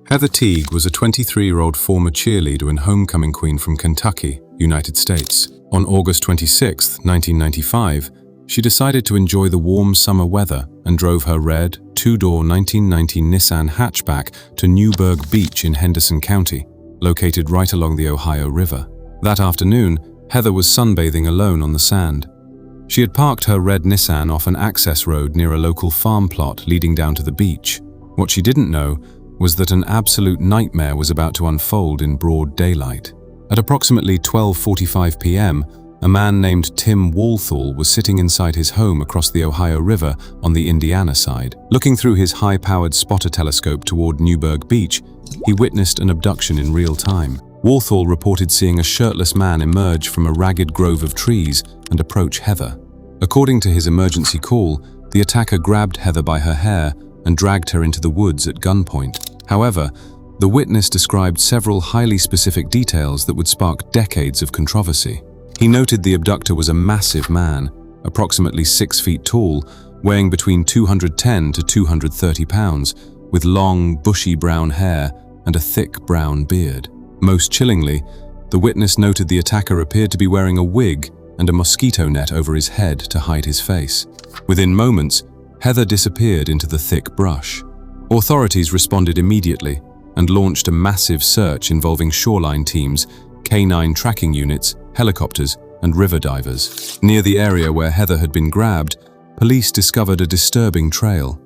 Heather Teague was a 23-year-old former cheerleader and homecoming queen from Kentucky, United States. On August 26, 1995, she decided to enjoy the warm summer weather and drove her red, two-door 1990 Nissan hatchback to Newburgh Beach in Henderson County, located right along the Ohio River. That afternoon, Heather was sunbathing alone on the sand. She had parked her red Nissan off an access road near a local farm plot leading down to the beach. What she didn't know was that an absolute nightmare was about to unfold in broad daylight. At approximately 12:45 p.m., a man named Tim Walthall was sitting inside his home across the Ohio River on the Indiana side. Looking through his high-powered spotter telescope toward Newburgh Beach, he witnessed an abduction in real time. Walthall reported seeing a shirtless man emerge from a ragged grove of trees and approach Heather. According to his emergency call, the attacker grabbed Heather by her hair and dragged her into the woods at gunpoint. However, the witness described several highly specific details that would spark decades of controversy. He noted the abductor was a massive man, approximately 6 feet tall, weighing between 210 to 230 pounds, with long, bushy brown hair and a thick brown beard. Most chillingly, the witness noted the attacker appeared to be wearing a wig and a mosquito net over his head to hide his face. Within moments, Heather disappeared into the thick brush. Authorities responded immediately and launched a massive search involving shoreline teams, canine tracking units, helicopters, and river divers. Near the area where Heather had been grabbed, police discovered a disturbing trail: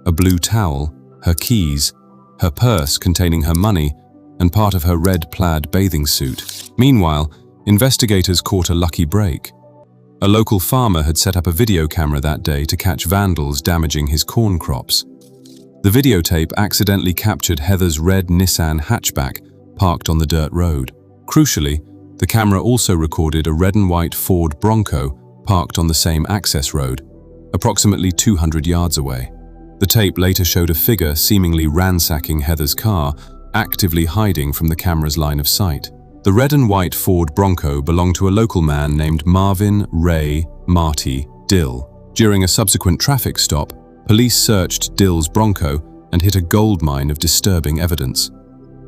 a blue towel, her keys, her purse containing her money, and part of her red plaid bathing suit. Meanwhile, investigators caught a lucky break. A local farmer had set up a video camera that day to catch vandals damaging his corn crops. The videotape accidentally captured Heather's red Nissan hatchback parked on the dirt road. Crucially, the camera also recorded a red and white Ford Bronco parked on the same access road, approximately 200 yards away. The tape later showed a figure seemingly ransacking Heather's car, actively hiding from the camera's line of sight. The red and white Ford Bronco belonged to a local man named Marty Dill. During a subsequent traffic stop, police searched Dill's Bronco and hit a goldmine of disturbing evidence.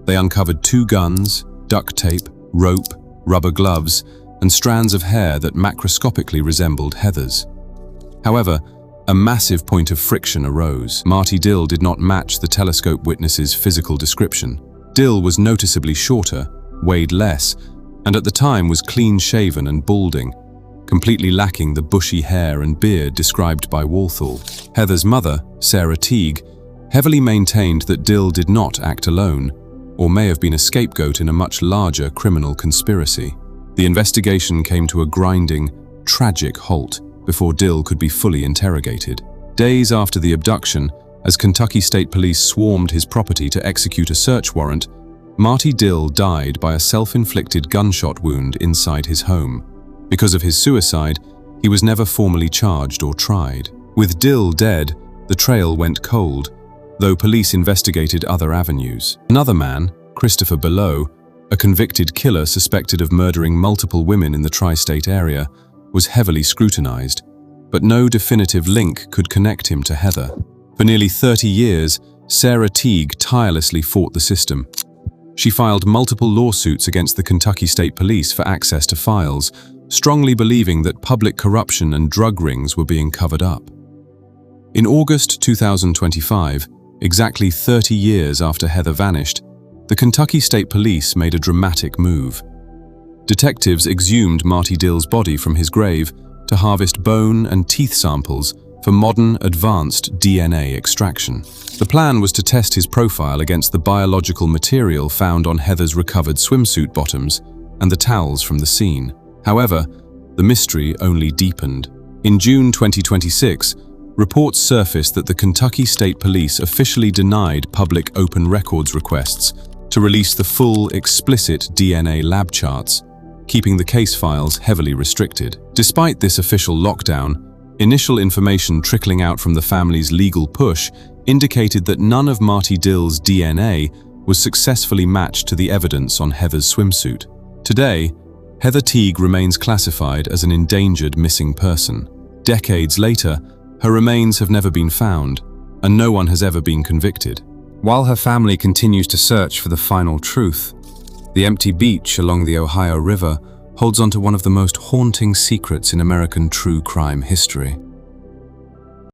They uncovered 2 guns, duct tape, rope, rubber gloves, and strands of hair that macroscopically resembled Heather's. However, a massive point of friction arose. Marty Dill did not match the telescope witness's physical description. Dill was noticeably shorter, weighed less, and at the time was clean-shaven and balding, completely lacking the bushy hair and beard described by Walthall. Heather's mother, Heather Teague, heavily maintained that Dill did not act alone, or may have been a scapegoat in a much larger criminal conspiracy. The investigation came to a grinding, tragic halt before Dill could be fully interrogated. Days after the abduction, as Kentucky State Police swarmed his property to execute a search warrant, Marty Dill died by a self-inflicted gunshot wound inside his home. Because of his suicide, he was never formally charged or tried. With Dill dead, the trail went cold, though police investigated other avenues. Another man, Christopher Below, a convicted killer suspected of murdering multiple women in the tri-state area, was heavily scrutinized, but no definitive link could connect him to Heather. For nearly 30 years, Heather Teague tirelessly fought the system. She filed multiple lawsuits against the Kentucky State Police for access to files, strongly believing that public corruption and drug rings were being covered up. In August 2025, exactly 30 years after Heather vanished, the Kentucky State Police made a dramatic move. Detectives exhumed Marty Dill's body from his grave to harvest bone and teeth samples for modern, advanced DNA extraction. The plan was to test his profile against the biological material found on Heather's recovered swimsuit bottoms and the towels from the scene. However, the mystery only deepened. In June 2026, reports surfaced that the Kentucky State Police officially denied public open records requests to release the full, explicit DNA lab charts, keeping the case files heavily restricted. Despite this official lockdown, initial information trickling out from the family's legal push indicated that none of Marty Dill's DNA was successfully matched to the evidence on Heather's swimsuit. Today, Heather Teague remains classified as an endangered missing person. Decades later, her remains have never been found, and no one has ever been convicted. While her family continues to search for the final truth, the empty beach along the Ohio River holds onto one of the most haunting secrets in American true crime history.